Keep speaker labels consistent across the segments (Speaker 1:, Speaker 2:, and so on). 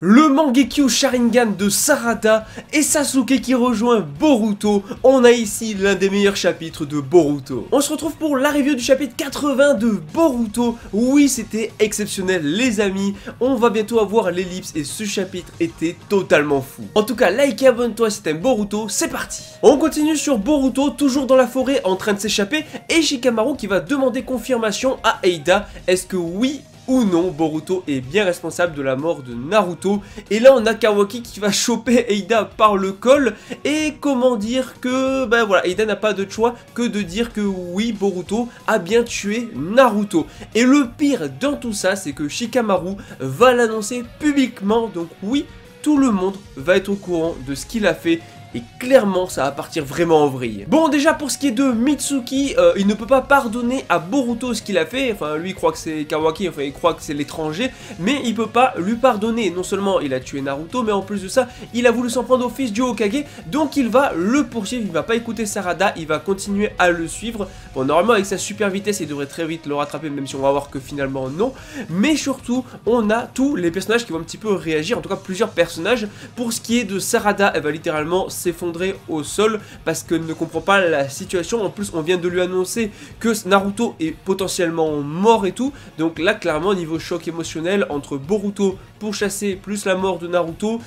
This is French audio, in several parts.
Speaker 1: Le Mangekyo Sharingan de Sarada et Sasuke qui rejoint Boruto. On a ici l'un des meilleurs chapitres de Boruto. On se retrouve pour la review du chapitre 80 de Boruto. Oui, c'était exceptionnel les amis. On va bientôt avoir l'ellipse et ce chapitre était totalement fou. En tout cas, like et abonne-toi si t'aimes Boruto, c'est parti. On continue sur Boruto, toujours dans la forêt en train de s'échapper, et Shikamaru qui va demander confirmation à Eida. Est-ce que oui ou non, Boruto est bien responsable de la mort de Naruto. Et là on a Kawaki qui va choper Eida par le col. Et comment dire que, ben voilà, Eida n'a pas de choix que de dire que oui, Boruto a bien tué Naruto. Et le pire dans tout ça, c'est que Shikamaru va l'annoncer publiquement. Donc oui, tout le monde va être au courant de ce qu'il a fait. Et clairement ça va partir vraiment en vrille. Bon, déjà pour ce qui est de Mitsuki, il ne peut pas pardonner à Boruto ce qu'il a fait. Enfin lui il croit que c'est Kawaki, enfin il croit que c'est l'étranger, mais il peut pas lui pardonner. Non seulement il a tué Naruto, mais en plus de ça il a voulu s'en prendre au fils du Hokage. Donc il va le poursuivre, il va pas écouter Sarada, il va continuer à le suivre. Bon, normalement avec sa super vitesse il devrait très vite le rattraper, même si on va voir que finalement non. Mais surtout on a tous les personnages qui vont un petit peu réagir, en tout cas plusieurs personnages. Pour ce qui est de Sarada, elle va littéralement s'effondrer au sol parce qu'elle ne comprend pas la situation. En plus on vient de lui annoncer que Naruto est potentiellement mort et tout, donc là clairement niveau choc émotionnel entre Boruto pourchassé plus la mort de Naruto.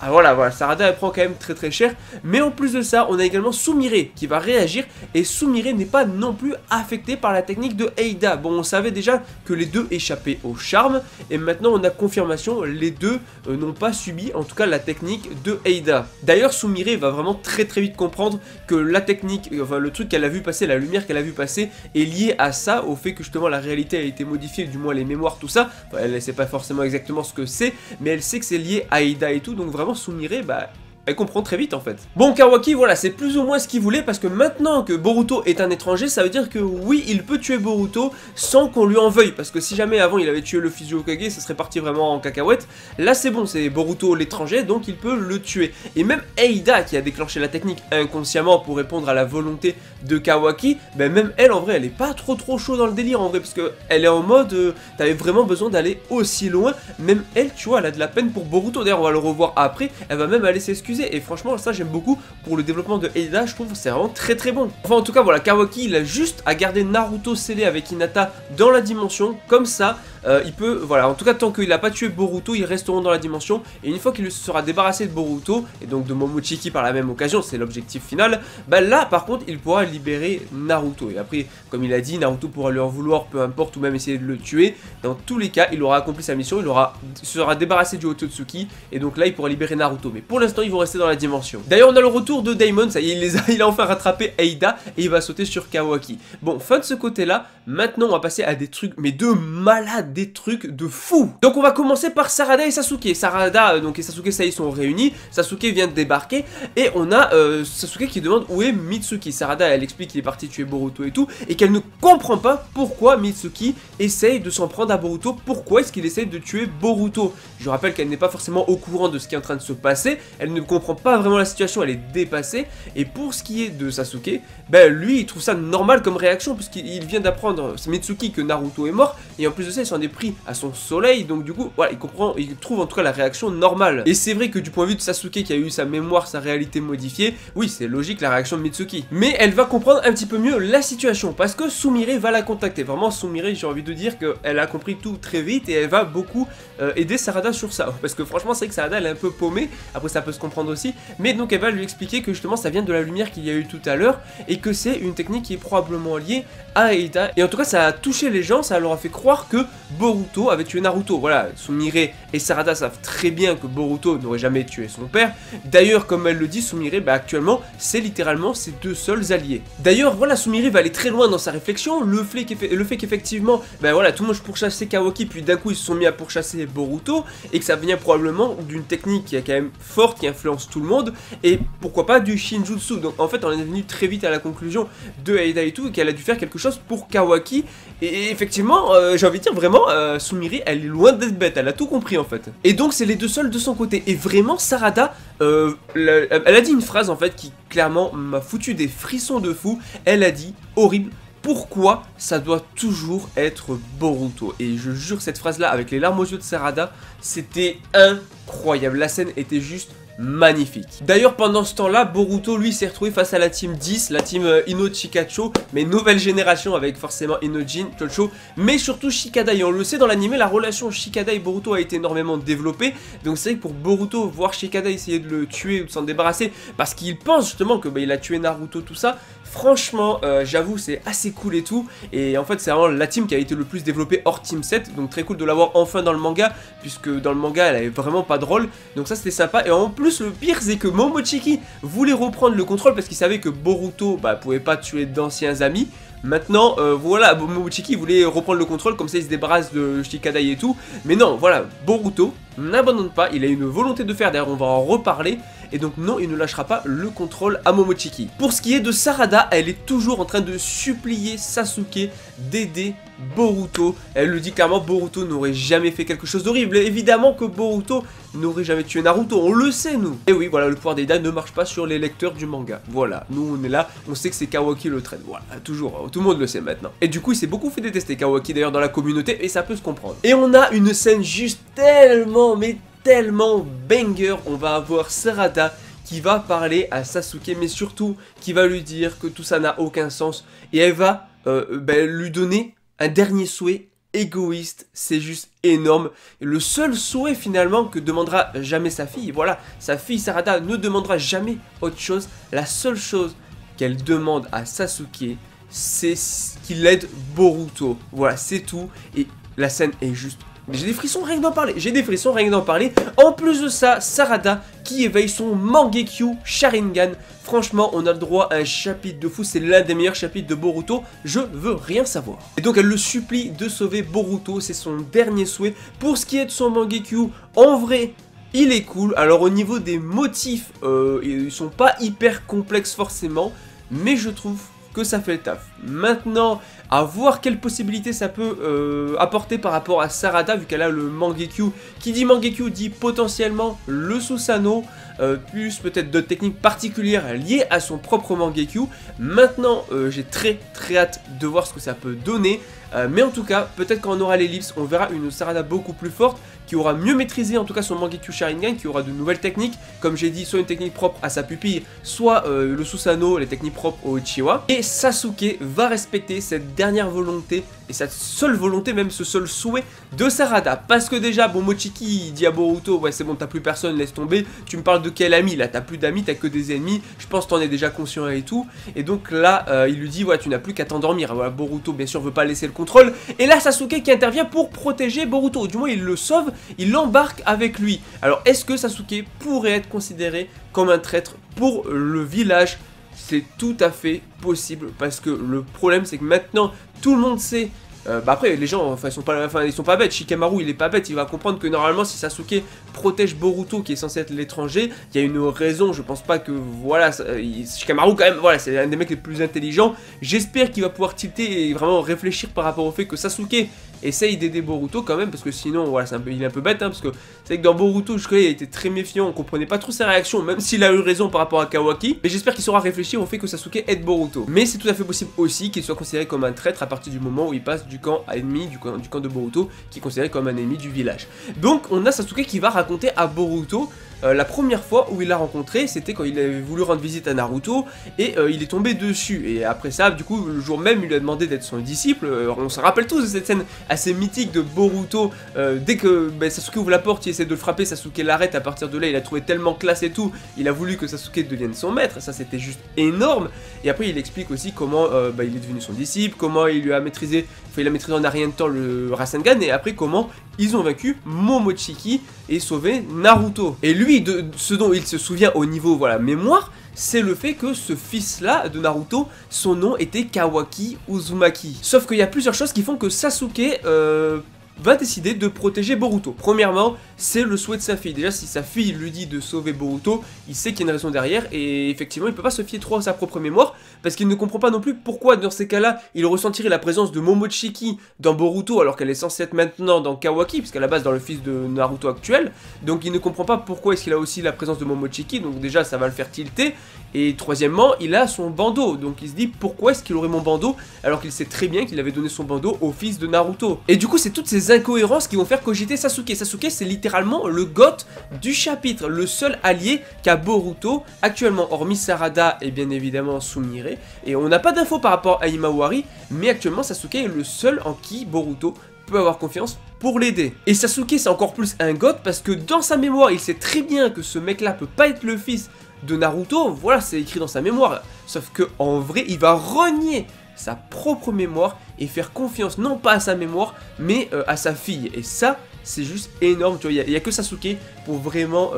Speaker 1: Ah voilà, Sarada elle prend quand même très cher. Mais en plus de ça, on a également Sumire qui va réagir. Et Sumire n'est pas non plus affecté par la technique de Eida. Bon, on savait déjà que les deux échappaient au charme. Et maintenant on a confirmation, les deux n'ont pas subi en tout cas la technique de Eida. D'ailleurs Sumire va vraiment très vite comprendre que la technique, enfin le truc qu'elle a vu passer, la lumière qu'elle a vu passer est liée à ça, au fait que justement la réalité a été modifiée, du moins les mémoires, tout ça. Enfin, elle ne sait pas forcément exactement ce que c'est, mais elle sait que c'est lié à Eida et tout, donc vraiment Sumire, bah, elle comprend très vite en fait. Bon, Kawaki, voilà, c'est plus ou moins ce qu'il voulait, parce que maintenant que Boruto est un étranger, ça veut dire que oui, il peut tuer Boruto sans qu'on lui en veuille, parce que si jamais avant il avait tué le fils du Hokage, ça serait parti vraiment en cacahuète. Là c'est bon, c'est Boruto l'étranger, donc il peut le tuer. Et même Eida, qui a déclenché la technique inconsciemment pour répondre à la volonté de Kawaki, ben même elle en vrai, elle est pas trop chaud dans le délire en vrai, parce que elle est en mode, t'avais vraiment besoin d'aller aussi loin. Même elle, tu vois, elle a de la peine pour Boruto. D'ailleurs on va le revoir après, elle va même aller s'excuser. Et franchement ça j'aime beaucoup pour le développement de Eida, je trouve que c'est vraiment très bon. Enfin en tout cas voilà, Kawaki il a juste à garder Naruto scellé avec Hinata dans la dimension, comme ça il peut, voilà, en tout cas tant qu'il n'a pas tué Boruto, ils resteront dans la dimension. Et une fois qu'il se sera débarrassé de Boruto, et donc de Momochiki par la même occasion, c'est l'objectif final, bah là par contre il pourra libérer Naruto. Et après, comme il a dit, Naruto pourra lui en vouloir, peu importe, ou même essayer de le tuer. Dans tous les cas, il aura accompli sa mission, il se sera débarrassé du Otsutsuki, et donc là il pourra libérer Naruto. Mais pour l'instant ils vont rester dans la dimension. D'ailleurs on a le retour de Daimon, ça y est, il a enfin rattrapé Eida, et il va sauter sur Kawaki. Bon, fin de ce côté là, maintenant on va passer à des trucs, mais de malades, des trucs de fou. Donc on va commencer par Sarada et Sasuke. Sarada donc et Sasuke ça y sont réunis, Sasuke vient de débarquer, et on a Sasuke qui demande où est Mitsuki. Sarada elle explique qu'il est parti tuer Boruto et tout, et qu'elle ne comprend pas pourquoi Mitsuki essaye de s'en prendre à Boruto, pourquoi est-ce qu'il essaye de tuer Boruto. Je rappelle qu'elle n'est pas forcément au courant de ce qui est en train de se passer, elle ne comprend pas vraiment la situation, elle est dépassée. Et pour ce qui est de Sasuke, ben lui il trouve ça normal comme réaction, puisqu'il vient d'apprendre Mitsuki que Naruto est mort, et en plus de ça il s'en est pris à son soleil, donc du coup voilà, il trouve en tout cas la réaction normale. Et c'est vrai que du point de vue de Sasuke qui a eu sa mémoire, sa réalité modifiée, oui c'est logique la réaction de Mitsuki, mais elle va comprendre un petit peu mieux la situation parce que Sumire va la contacter. Vraiment Sumire, j'ai envie de dire qu'elle a compris tout très vite et elle va beaucoup aider Sarada sur ça, parce que franchement c'est vrai que Sarada elle est un peu paumée, après ça peut se comprendre aussi, mais donc elle va lui expliquer que justement ça vient de la lumière qu'il y a eu tout à l'heure, et que c'est une technique qui est probablement liée à Eida, et en tout cas ça a touché les gens, ça leur a fait croire que Boruto avait tué Naruto. Voilà, Sumire et Sarada savent très bien que Boruto n'aurait jamais tué son père. D'ailleurs, comme elle le dit, Sumire, bah actuellement, c'est littéralement ses deux seuls alliés. D'ailleurs, voilà, Sumire va aller très loin dans sa réflexion. Le fait qu'effectivement, bah voilà, tout le monde pourchassait Kawaki, puis d'un coup ils se sont mis à pourchasser Boruto, et que ça vient probablement d'une technique qui est quand même forte, qui influence tout le monde, et pourquoi pas du Shinjutsu. Donc en fait, on est venu très vite à la conclusion de Eida et tout, et qu'elle a dû faire quelque chose pour Kawaki. Et effectivement, j'ai envie de dire vraiment, Sumire, elle est loin d'être bête, elle a tout compris en fait. Et donc c'est les deux seuls de son côté. Et vraiment, Sarada, elle a dit une phrase en fait qui clairement m'a foutu des frissons de fou. Elle a dit horrible pourquoi ça doit toujours être Boruto. Et je jure, cette phrase là avec les larmes aux yeux de Sarada, c'était incroyable, la scène était juste magnifique. D'ailleurs pendant ce temps là, Boruto lui s'est retrouvé face à la team 10, la team Ino Chikacho, mais nouvelle génération avec forcément Inojin, Chocho, mais surtout Shikada. Et on le sait dans l'anime, la relation Shikada et Boruto a été énormément développée. Donc c'est vrai que pour Boruto, voir Shikada essayer de le tuer ou de s'en débarrasser, parce qu'il pense justement que il a tué Naruto, tout ça, franchement j'avoue c'est assez cool et tout. Et en fait c'est vraiment la team qui a été le plus développée hors team 7, donc très cool de l'avoir enfin dans le manga, puisque dans le manga elle avait vraiment pas de rôle, donc ça c'était sympa. Et en plus le pire c'est que Momochiki voulait reprendre le contrôle parce qu'il savait que Boruto pouvait pas tuer d'anciens amis. Maintenant, voilà, Momochiki voulait reprendre le contrôle, comme ça il se débarrasse de Shikadai et tout. Mais non, voilà, Boruto n'abandonne pas, il a une volonté de faire, d'ailleurs on va en reparler. Et donc non, il ne lâchera pas le contrôle à Momochiki. Pour ce qui est de Sarada, elle est toujours en train de supplier Sasuke d'aider Boruto. Elle le dit clairement, Boruto n'aurait jamais fait quelque chose d'horrible. Évidemment que Boruto n'aurait jamais tué Naruto, on le sait nous. Et oui, voilà, le pouvoir d'Eida ne marche pas sur les lecteurs du manga. Voilà, nous on est là, on sait que c'est Kawaki le traîne. Voilà, toujours, tout le monde le sait maintenant. Et du coup, il s'est beaucoup fait détester Kawaki d'ailleurs dans la communauté, et ça peut se comprendre. Et on a une scène juste tellement, mais tellement banger. On va avoir Sarada qui va parler à Sasuke, mais surtout qui va lui dire que tout ça n'a aucun sens, et elle va lui donner un dernier souhait égoïste. C'est juste énorme, et le seul souhait finalement que demandera jamais sa fille. Voilà, sa fille Sarada ne demandera jamais autre chose. La seule chose qu'elle demande à Sasuke, c'est qu'il aide Boruto. Voilà, c'est tout, et la scène est juste... J'ai des frissons rien que d'en parler, j'ai des frissons rien que d'en parler. En plus de ça, Sarada qui éveille son Mangekyo Sharingan. Franchement, on a le droit à un chapitre de fou, c'est l'un des meilleurs chapitres de Boruto, je veux rien savoir. Et donc elle le supplie de sauver Boruto, c'est son dernier souhait. Pour ce qui est de son Mangekyo, en vrai... il est cool. Alors au niveau des motifs, ils sont pas hyper complexes forcément, mais je trouve que ça fait le taf. Maintenant, à voir quelles possibilités ça peut apporter par rapport à Sarada, vu qu'elle a le Mangekyo. Qui dit Mangekyo dit potentiellement le Susanoo, plus peut-être d'autres techniques particulières liées à son propre Mangekyo. Maintenant, j'ai très hâte de voir ce que ça peut donner. Mais en tout cas, peut-être quand on aura l'ellipse, on verra une Sarada beaucoup plus forte, qui aura mieux maîtrisé en tout cas son Mangekyo Sharingan, qui aura de nouvelles techniques, comme j'ai dit, soit une technique propre à sa pupille, soit le Susanoo, les techniques propres au Uchiwa. Et Sasuke va respecter cette dernière volonté, et cette seule volonté, même ce seul souhait de Sarada. Parce que déjà, bon, Mochiki dit à Boruto, ouais c'est bon, t'as plus personne, laisse tomber, tu me parles de quel ami là, t'as plus d'amis, t'as que des ennemis, je pense t'en es déjà conscient et tout. Et donc là, il lui dit, ouais tu n'as plus qu'à t'endormir. Voilà, Boruto bien sûr veut pas laisser le contrôle, et là Sasuke qui intervient pour protéger Boruto, du moins il le sauve, il l'embarque avec lui. Alors est-ce que Sasuke pourrait être considéré comme un traître pour le village? C'est tout à fait possible, parce que le problème c'est que maintenant tout le monde sait. Après les gens ils sont pas bêtes, Shikamaru il est pas bête, il va comprendre que normalement si Sasuke protège Boruto qui est censé être l'étranger, il y a une raison. Je pense pas que voilà, Shikamaru quand même, voilà, c'est un des mecs les plus intelligents. J'espère qu'il va pouvoir tilter et vraiment réfléchir par rapport au fait que Sasuke essaye d'aider Boruto quand même, parce que sinon voilà, il est un peu bête, hein, parce que c'est que dans Boruto jusque-là il a été très méfiant, on comprenait pas trop ses réactions, même s'il a eu raison par rapport à Kawaki. Mais j'espère qu'il saura réfléchir au fait que Sasuke aide Boruto. Mais c'est tout à fait possible aussi qu'il soit considéré comme un traître à partir du moment où il passe du camp ennemi, du camp de Boruto, qui est considéré comme un ennemi du village. Donc on a Sasuke qui va raconter à Boruto la première fois où il l'a rencontré, c'était quand il avait voulu rendre visite à Naruto, et il est tombé dessus. Et après ça, du coup, le jour même, il lui a demandé d'être son disciple. On se rappelle tous de cette scène assez mythique de Boruto. Dès que Sasuke ouvre la porte, il essaie de le frapper, Sasuke l'arrête. À partir de là, il a trouvé tellement classe et tout, il a voulu que Sasuke devienne son maître. Ça, c'était juste énorme. Et après, il explique aussi comment il est devenu son disciple, comment il lui a maîtrisé, il a maîtrisé en un rien de temps le Rasengan, et après comment ils ont vaincu Momochiki et sauvé Naruto. Et lui, de ce dont il se souvient au niveau voilà mémoire, c'est le fait que ce fils-là de Naruto, son nom était Kawaki Uzumaki. Sauf qu'il y a plusieurs choses qui font que Sasuke va décider de protéger Boruto. Premièrement, c'est le souhait de sa fille. Déjà, si sa fille lui dit de sauver Boruto, il sait qu'il y a une raison derrière, et effectivement, il peut pas se fier trop à sa propre mémoire, parce qu'il ne comprend pas non plus pourquoi, dans ces cas-là, il ressentirait la présence de Momochiki dans Boruto, alors qu'elle est censée être maintenant dans Kawaki, puisqu'à la base, dans le fils de Naruto actuel. Donc, il ne comprend pas pourquoi est-ce qu'il a aussi la présence de Momochiki, donc déjà, ça va le faire tilter. Et troisièmement, il a son bandeau, donc il se dit pourquoi est-ce qu'il aurait mon bandeau alors qu'il sait très bien qu'il avait donné son bandeau au fils de Naruto. Et du coup c'est toutes ces incohérences qui vont faire cogiter Sasuke. Sasuke c'est littéralement le GOAT du chapitre, le seul allié qu'a Boruto actuellement, hormis Sarada et bien évidemment Sumire. Et on n'a pas d'infos par rapport à Himawari, mais actuellement Sasuke est le seul en qui Boruto peut avoir confiance pour l'aider. Et Sasuke c'est encore plus un GOAT parce que dans sa mémoire il sait très bien que ce mec là peut pas être le fils de Naruto, voilà, c'est écrit dans sa mémoire. Sauf que en vrai, il va renier sa propre mémoire et faire confiance non pas à sa mémoire, mais à sa fille. Et ça, c'est juste énorme, tu vois. Il n'y a que Sasuke pour vraiment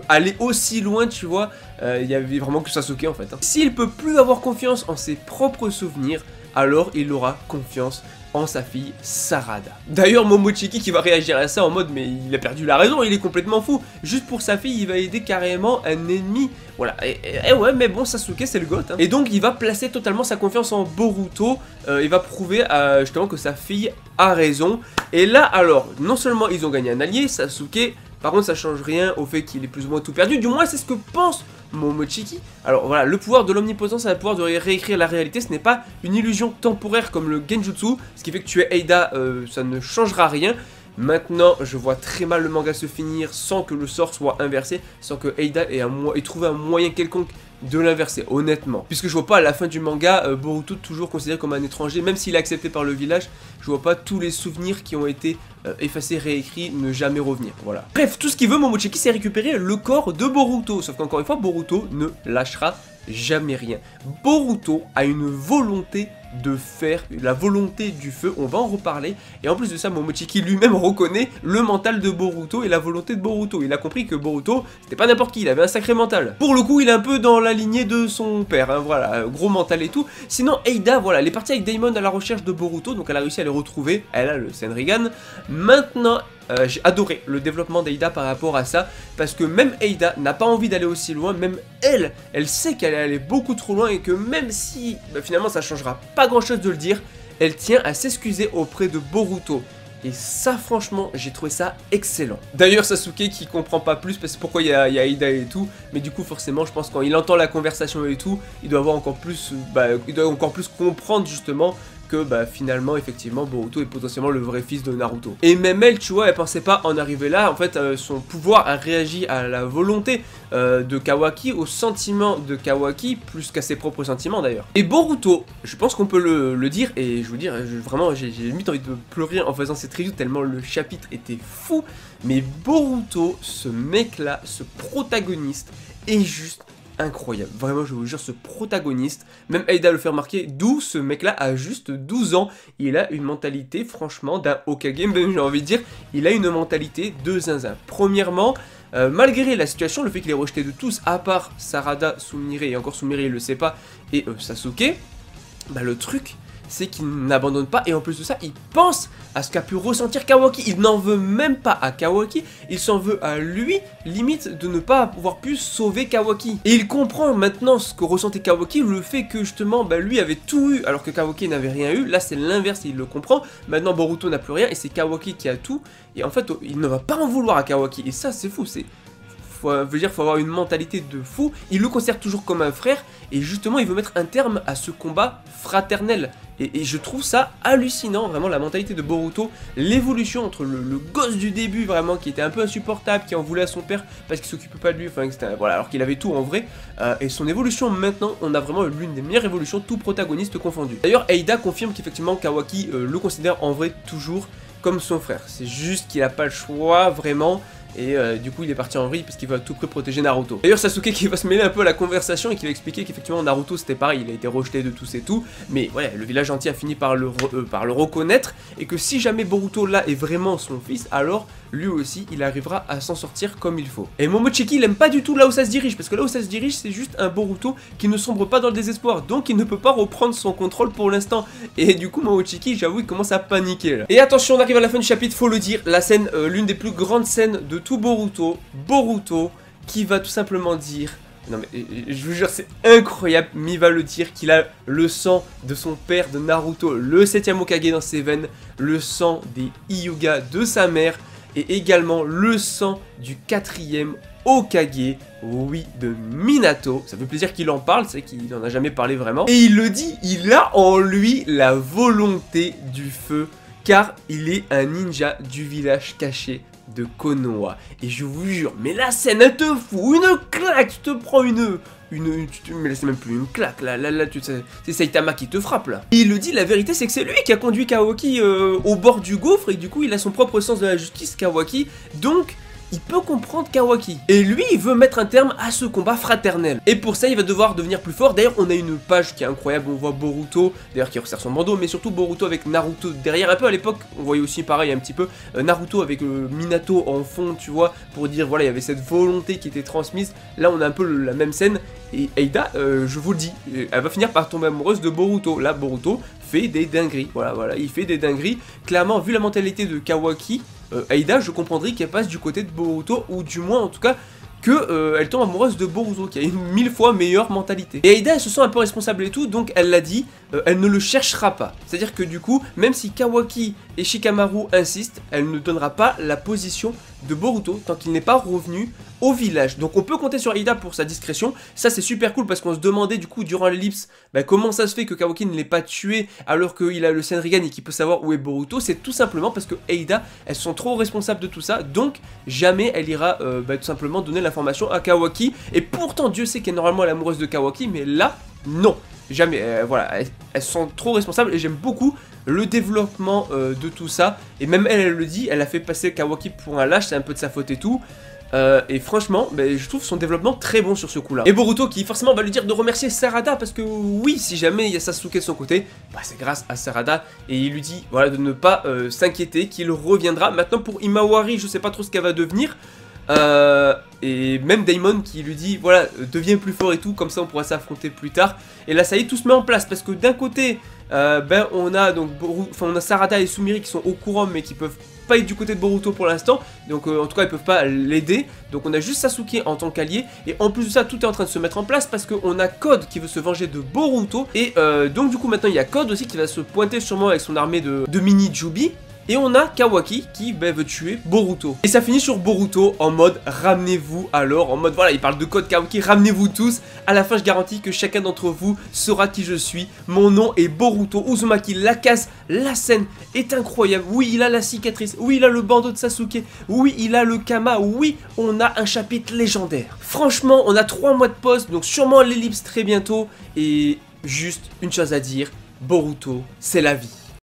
Speaker 1: aller aussi loin, tu vois. Il y avait vraiment que Sasuke en fait. Hein. S'il peut plus avoir confiance en ses propres souvenirs, alors il aura confiance en sa fille Sarada. D'ailleurs Momochiki qui va réagir à ça en mode mais il a perdu la raison, il est complètement fou. Juste pour sa fille il va aider carrément un ennemi. Voilà, et ouais mais bon Sasuke c'est le GOAT hein. Et donc il va placer totalement sa confiance en Boruto. Il va prouver justement que sa fille a raison. Et là alors, non seulement ils ont gagné un allié, Sasuke, par contre ça change rien au fait qu'il est plus ou moins tout perdu. Du moins c'est ce que pense Momochiki. Alors voilà, le pouvoir de l'omnipotence a le pouvoir de réécrire la réalité, ce n'est pas une illusion temporaire comme le Genjutsu, ce qui fait que tuer Eida, ça ne changera rien. Maintenant, je vois très mal le manga se finir sans que le sort soit inversé, sans que Eida ait trouvé un moyen quelconque de l'inverser, honnêtement. Puisque je vois pas à la fin du manga, Boruto toujours considéré comme un étranger, même s'il est accepté par le village, je vois pas tous les souvenirs qui ont été effacés, réécrits, ne jamais revenir, voilà. Bref, tout ce qu'il veut Momochiki, c'est récupérer le corps de Boruto, sauf qu'encore une fois, Boruto ne lâchera jamais rien. Boruto a une volonté de faire, la volonté du feu, on va en reparler, et en plus de ça, Momochiki lui-même reconnaît le mental de Boruto et la volonté de Boruto. Il a compris que Boruto, c'était pas n'importe qui, il avait un sacré mental. Pour le coup, il est un peu dans la lignée de son père, hein, voilà, gros mental et tout. Sinon, Eida, voilà, elle est partie avec Daimon à la recherche de Boruto, donc elle a réussi à les retrouver, elle a le Senrigan. Maintenant, j'ai adoré le développement d'Eida par rapport à ça, parce que même Eida n'a pas envie d'aller aussi loin, même elle sait qu'elle est allée beaucoup trop loin et que même si finalement ça changera pas grand chose de le dire, elle tient à s'excuser auprès de Boruto. Et ça franchement j'ai trouvé ça excellent. D'ailleurs Sasuke qui comprend pas plus parce que pourquoi il y a Eida et tout, mais du coup forcément je pense quand il entend la conversation et tout, il doit avoir encore plus, il doit encore plus comprendre justement que finalement effectivement Boruto est potentiellement le vrai fils de Naruto. Et même elle, tu vois, elle pensait pas en arriver là. En fait son pouvoir a réagi à la volonté de Kawaki, au sentiment de Kawaki, plus qu'à ses propres sentiments d'ailleurs. Et Boruto, je pense qu'on peut le dire, et je vous dire, vraiment j'ai limite envie de pleurer en faisant cette review tellement le chapitre était fou. Mais Boruto, ce mec là, ce protagoniste est juste incroyable, vraiment je vous jure, ce protagoniste, même Eida le fait remarquer, d'où ce mec là a juste 12 ans, il a une mentalité franchement d'un Hokage, même j'ai envie de dire, il a une mentalité de zinzin. Premièrement, malgré la situation, le fait qu'il est rejeté de tous, à part Sarada, Sumire, et encore Sumire il le sait pas, et Sasuke, le truc c'est qu'il n'abandonne pas, et en plus de ça, il pense à ce qu'a pu ressentir Kawaki. Il n'en veut même pas à Kawaki, il s'en veut à lui, limite de ne pas avoir pu sauver Kawaki. Et il comprend maintenant ce que ressentait Kawaki, le fait que justement, lui avait tout eu, alors que Kawaki n'avait rien eu. Là, c'est l'inverse, il le comprend. Maintenant, Boruto n'a plus rien, et c'est Kawaki qui a tout. Et en fait, il ne va pas en vouloir à Kawaki, et ça, c'est fou, c'est... faut avoir une mentalité de fou. Il le considère toujours comme un frère, et justement, il veut mettre un terme à ce combat fraternel. Et je trouve ça hallucinant, vraiment, la mentalité de Boruto, l'évolution entre le gosse du début, vraiment, qui était un peu insupportable, qui en voulait à son père parce qu'il s'occupait pas de lui, enfin, voilà, alors qu'il avait tout en vrai, et son évolution maintenant, on a vraiment l'une des meilleures évolutions, tout protagoniste confondu. D'ailleurs, Eida confirme qu'effectivement, Kawaki le considère en vrai toujours comme son frère. C'est juste qu'il a pas le choix, vraiment. Et du coup il est parti en vrille parce qu'il veut à tout prix protéger Naruto. D'ailleurs Sasuke qui va se mêler un peu à la conversation et qui va expliquer qu'effectivement Naruto c'était pareil, il a été rejeté de tous et tout, mais voilà, le village entier a fini par le reconnaître, et que si jamais Boruto là est vraiment son fils, alors lui aussi il arrivera à s'en sortir comme il faut. Et Momochiki il aime pas du tout là où ça se dirige, parce que là où ça se dirige c'est juste un Boruto qui ne sombre pas dans le désespoir, donc il ne peut pas reprendre son contrôle pour l'instant. Et du coup Momochiki, j'avoue, il commence à paniquer là. Et attention, on arrive à la fin du chapitre, faut le dire, la scène, l'une des plus grandes scènes de tout Boruto qui va tout simplement dire, non mais je vous jure c'est incroyable, mais il va le dire qu'il a le sang de son père de Naruto, le 7ème Hokage dans ses veines, le sang des Hyuga de sa mère, et également le sang du 4e Hokage, oui, de Minato. Ça fait plaisir qu'il en parle, c'est qu'il n'en a jamais parlé vraiment. Et il le dit, il a en lui la volonté du feu, car il est un ninja du village caché de Konoha. Et je vous jure, mais la scène, elle te fout une claque, tu te prends mais là c'est même plus une claque, là c'est Saitama qui te frappe là. Et il le dit, la vérité c'est que c'est lui qui a conduit Kawaki au bord du gouffre, et du coup il a son propre sens de la justice, Kawaki, donc il peut comprendre Kawaki. Et lui, il veut mettre un terme à ce combat fraternel. Et pour ça, il va devoir devenir plus fort. D'ailleurs, on a une page qui est incroyable. On voit Boruto, d'ailleurs qui resserre son bandeau, mais surtout Boruto avec Naruto derrière. Un peu à l'époque, on voyait aussi pareil un petit peu Naruto avec Minato en fond, tu vois, pour dire, voilà, il y avait cette volonté qui était transmise. Là, on a un peu la même scène. Et Eida, je vous le dis, elle va finir par tomber amoureuse de Boruto. Là, Boruto fait des dingueries. Voilà, il fait des dingueries. Clairement, vu la mentalité de Kawaki, Aida, je comprendrais qu'elle passe du côté de Boruto, ou du moins en tout cas que elle tombe amoureuse de Boruto, qui a une 1000 fois meilleure mentalité. Et Aida, elle se sent un peu responsable et tout, donc elle l'a dit, elle ne le cherchera pas. C'est-à-dire que du coup, même si Kawaki et Shikamaru insistent, elle ne donnera pas la position de Boruto tant qu'il n'est pas revenu au village. Donc on peut compter sur Aida pour sa discrétion. Ça c'est super cool parce qu'on se demandait du coup durant l'ellipse comment ça se fait que Kawaki ne l'ait pas tué alors qu'il a le Senrigan et qu'il peut savoir où est Boruto. C'est tout simplement parce que Aida, elles sont trop responsables de tout ça, donc jamais elle ira tout simplement donner l'information à Kawaki. Et pourtant Dieu sait qu'elle est normalement l'amoureuse de Kawaki, mais là non, jamais. Voilà, elles sont trop responsables et j'aime beaucoup le développement de tout ça. Et même elle le dit, elle a fait passer Kawaki pour un lâche, c'est un peu de sa faute et tout. Et franchement, je trouve son développement très bon sur ce coup là. Et Boruto qui forcément va lui dire de remercier Sarada, parce que oui, si jamais il y a Sasuke de son côté, c'est grâce à Sarada. Et il lui dit voilà de ne pas s'inquiéter, qu'il reviendra. Maintenant pour Imawari, je sais pas trop ce qu'elle va devenir. Et même Daimon qui lui dit voilà deviens plus fort et tout, comme ça on pourra s'affronter plus tard. Et là ça y est, tout se met en place, parce que d'un côté on a donc on a Sarada et Sumiri qui sont au courant mais qui peuvent pas être du côté de Boruto pour l'instant, donc en tout cas ils peuvent pas l'aider. Donc on a juste Sasuke en tant qu'allié, et en plus de ça tout est en train de se mettre en place parce qu'on a Code qui veut se venger de Boruto. Et donc du coup maintenant il y a Code aussi qui va se pointer sûrement avec son armée de mini Jubi. Et on a Kawaki qui veut tuer Boruto. Et ça finit sur Boruto en mode ramenez-vous alors, en mode voilà, il parle de Code Kawaki, ramenez-vous tous. À la fin je garantis que chacun d'entre vous saura qui je suis. Mon nom est Boruto Uzumaki. La case, la scène est incroyable. Oui, il a la cicatrice, oui, il a le bandeau de Sasuke, oui, il a le Kama, oui, on a un chapitre légendaire. Franchement, on a 3 mois de pause, donc sûrement l'ellipse très bientôt. Et juste une chose à dire, Boruto, c'est la vie.